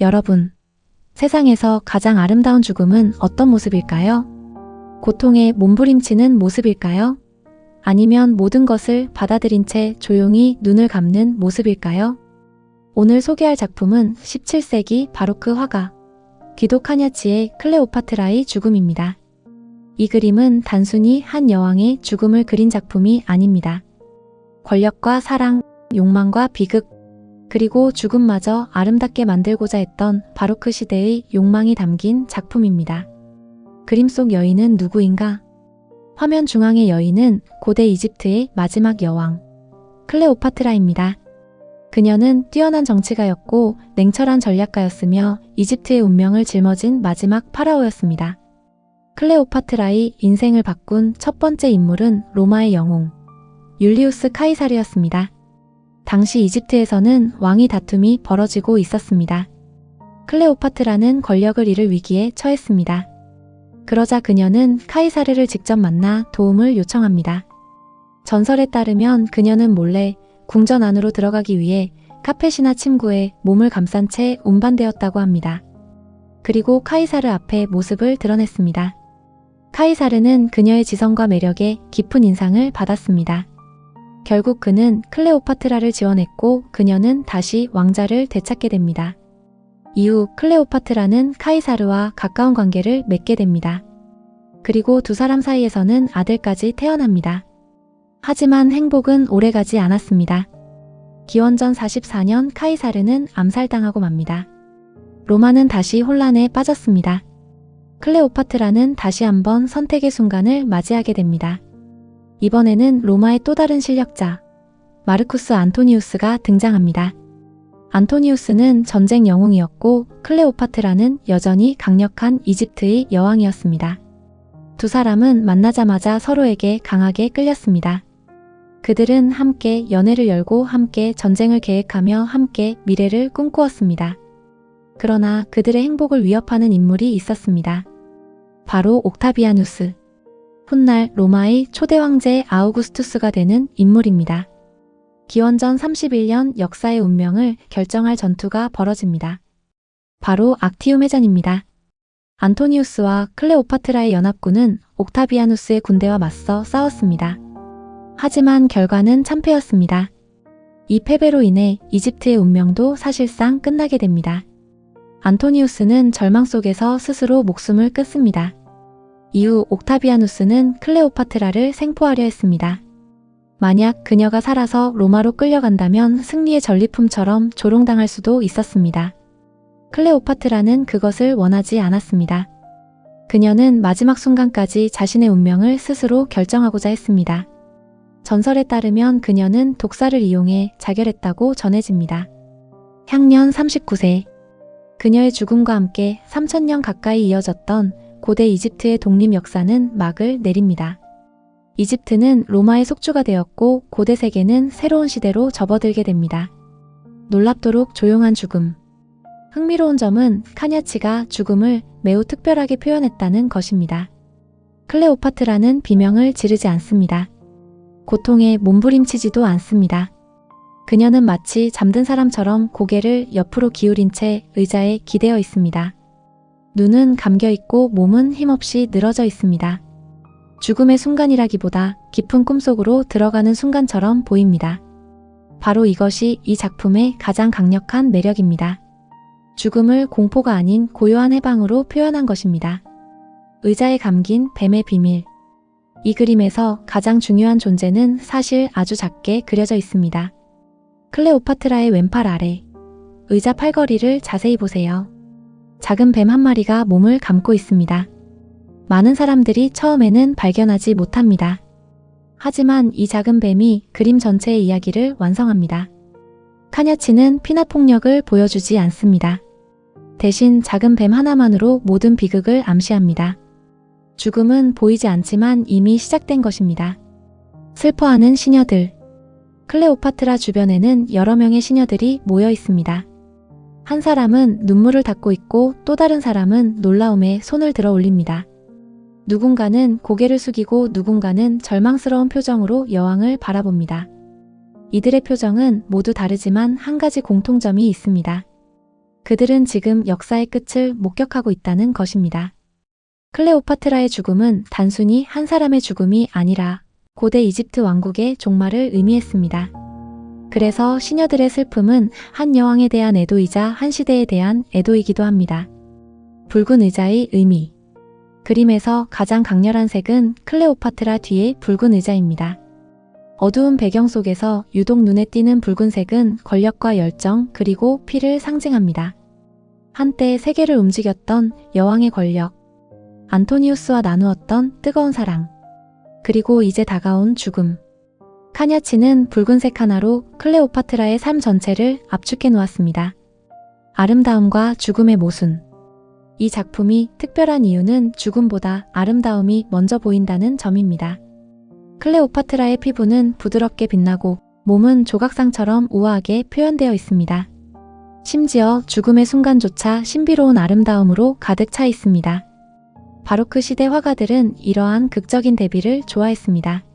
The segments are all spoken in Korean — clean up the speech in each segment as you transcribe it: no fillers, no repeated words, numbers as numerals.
여러분, 세상에서 가장 아름다운 죽음은 어떤 모습일까요? 고통에 몸부림치는 모습일까요? 아니면 모든 것을 받아들인 채 조용히 눈을 감는 모습일까요? 오늘 소개할 작품은 17세기 바로크 화가 귀도 카냐치의 클레오파트라의 죽음입니다. 이 그림은 단순히 한 여왕의 죽음을 그린 작품이 아닙니다. 권력과 사랑, 욕망과 비극, 그리고 죽음마저 아름답게 만들고자 했던 바로크 시대의 욕망이 담긴 작품입니다. 그림 속 여인은 누구인가? 화면 중앙의 여인은 고대 이집트의 마지막 여왕, 클레오파트라입니다. 그녀는 뛰어난 정치가였고 냉철한 전략가였으며 이집트의 운명을 짊어진 마지막 파라오였습니다. 클레오파트라의 인생을 바꾼 첫 번째 인물은 로마의 영웅, 율리우스 카이사르였습니다. 당시 이집트에서는 왕위 다툼이 벌어지고 있었습니다. 클레오파트라는 권력을 잃을 위기에 처했습니다. 그러자 그녀는 카이사르를 직접 만나 도움을 요청합니다. 전설에 따르면 그녀는 몰래 궁전 안으로 들어가기 위해 카펫이나 침구에 몸을 감싼 채 운반되었다고 합니다. 그리고 카이사르 앞에 모습을 드러냈습니다. 카이사르는 그녀의 지성과 매력에 깊은 인상을 받았습니다. 결국 그는 클레오파트라를 지원했고 그녀는 다시 왕자를 되찾게 됩니다. 이후 클레오파트라는 카이사르와 가까운 관계를 맺게 됩니다. 그리고 두 사람 사이에서는 아들까지 태어납니다. 하지만 행복은 오래가지 않았습니다. 기원전 44년 카이사르는 암살당하고 맙니다. 로마는 다시 혼란에 빠졌습니다. 클레오파트라는 다시 한번 선택의 순간을 맞이하게 됩니다. 이번에는 로마의 또 다른 실력자, 마르쿠스 안토니우스가 등장합니다. 안토니우스는 전쟁 영웅이었고 클레오파트라는 여전히 강력한 이집트의 여왕이었습니다. 두 사람은 만나자마자 서로에게 강하게 끌렸습니다. 그들은 함께 연회를 열고 함께 전쟁을 계획하며 함께 미래를 꿈꾸었습니다. 그러나 그들의 행복을 위협하는 인물이 있었습니다. 바로 옥타비아누스. 훗날 로마의 초대 황제 아우구스투스가 되는 인물입니다. 기원전 31년 역사의 운명을 결정할 전투가 벌어집니다. 바로 악티움 해전입니다. 안토니우스와 클레오파트라의 연합군은 옥타비아누스의 군대와 맞서 싸웠습니다. 하지만 결과는 참패였습니다. 이 패배로 인해 이집트의 운명도 사실상 끝나게 됩니다. 안토니우스는 절망 속에서 스스로 목숨을 끊습니다. 이후 옥타비아누스는 클레오파트라를 생포하려 했습니다. 만약 그녀가 살아서 로마로 끌려간다면 승리의 전리품처럼 조롱당할 수도 있었습니다. 클레오파트라는 그것을 원하지 않았습니다. 그녀는 마지막 순간까지 자신의 운명을 스스로 결정하고자 했습니다. 전설에 따르면 그녀는 독사를 이용해 자결했다고 전해집니다. 향년 39세. 그녀의 죽음과 함께 3000년 가까이 이어졌던 고대 이집트의 독립 역사는 막을 내립니다. 이집트는 로마의 속주가 되었고 고대 세계는 새로운 시대로 접어들게 됩니다. 놀랍도록 조용한 죽음. 흥미로운 점은 카냐치가 죽음을 매우 특별하게 표현했다는 것입니다. 클레오파트라는 비명을 지르지 않습니다. 고통에 몸부림치지도 않습니다. 그녀는 마치 잠든 사람처럼 고개를 옆으로 기울인 채 의자에 기대어 있습니다. 눈은 감겨있고 몸은 힘없이 늘어져 있습니다. 죽음의 순간이라기보다 깊은 꿈속으로 들어가는 순간처럼 보입니다. 바로 이것이 이 작품의 가장 강력한 매력입니다. 죽음을 공포가 아닌 고요한 해방으로 표현한 것입니다. 의자에 감긴 뱀의 비밀. 이 그림에서 가장 중요한 존재는 사실 아주 작게 그려져 있습니다. 클레오파트라의 왼팔 아래. 의자 팔걸이를 자세히 보세요. 작은 뱀 한 마리가 몸을 감고 있습니다. 많은 사람들이 처음에는 발견하지 못합니다. 하지만 이 작은 뱀이 그림 전체의 이야기를 완성합니다. 카냐치는 피나 폭력을 보여주지 않습니다. 대신 작은 뱀 하나만으로 모든 비극을 암시합니다. 죽음은 보이지 않지만 이미 시작된 것입니다. 슬퍼하는 시녀들. 클레오파트라 주변에는 여러 명의 시녀들이 모여 있습니다. 한 사람은 눈물을 닦고 있고 또 다른 사람은 놀라움에 손을 들어 올립니다. 누군가는 고개를 숙이고 누군가는 절망스러운 표정으로 여왕을 바라봅니다. 이들의 표정은 모두 다르지만 한 가지 공통점이 있습니다. 그들은 지금 역사의 끝을 목격하고 있다는 것입니다. 클레오파트라의 죽음은 단순히 한 사람의 죽음이 아니라 고대 이집트 왕국의 종말을 의미했습니다. 그래서 시녀들의 슬픔은 한 여왕에 대한 애도이자 한 시대에 대한 애도이기도 합니다. 붉은 의자의 의미. 그림에서 가장 강렬한 색은 클레오파트라 뒤의 붉은 의자입니다. 어두운 배경 속에서 유독 눈에 띄는 붉은색은 권력과 열정 그리고 피를 상징합니다. 한때 세계를 움직였던 여왕의 권력, 안토니우스와 나누었던 뜨거운 사랑, 그리고 이제 다가온 죽음. 카냐치는 붉은색 하나로 클레오파트라의 삶 전체를 압축해 놓았습니다. 아름다움과 죽음의 모순. 이 작품이 특별한 이유는 죽음보다 아름다움이 먼저 보인다는 점입니다. 클레오파트라의 피부는 부드럽게 빛나고 몸은 조각상처럼 우아하게 표현되어 있습니다. 심지어 죽음의 순간조차 신비로운 아름다움으로 가득 차 있습니다. 바로크 시대 화가들은 이러한 극적인 대비를 좋아했습니다.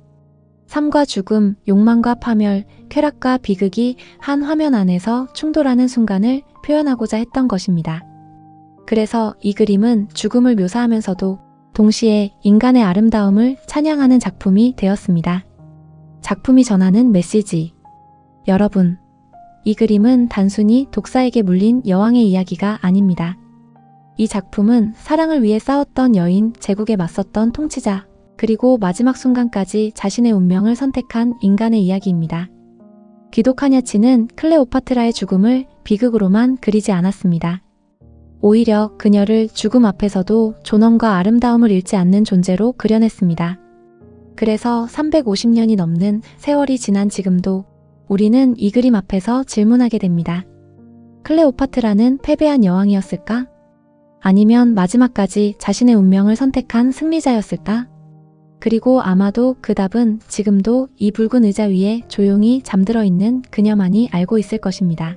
삶과 죽음, 욕망과 파멸, 쾌락과 비극이 한 화면 안에서 충돌하는 순간을 표현하고자 했던 것입니다. 그래서 이 그림은 죽음을 묘사하면서도 동시에 인간의 아름다움을 찬양하는 작품이 되었습니다. 작품이 전하는 메시지. 여러분, 이 그림은 단순히 독사에게 물린 여왕의 이야기가 아닙니다. 이 작품은 사랑을 위해 싸웠던 여인, 제국에 맞섰던 통치자, 그리고 마지막 순간까지 자신의 운명을 선택한 인간의 이야기입니다. 귀도 카냐치는 클레오파트라의 죽음을 비극으로만 그리지 않았습니다. 오히려 그녀를 죽음 앞에서도 존엄과 아름다움을 잃지 않는 존재로 그려냈습니다. 그래서 350년이 넘는 세월이 지난 지금도 우리는 이 그림 앞에서 질문하게 됩니다. 클레오파트라는 패배한 여왕이었을까? 아니면 마지막까지 자신의 운명을 선택한 승리자였을까? 그리고 아마도 그 답은 지금도 이 붉은 의자 위에 조용히 잠들어 있는 그녀만이 알고 있을 것입니다.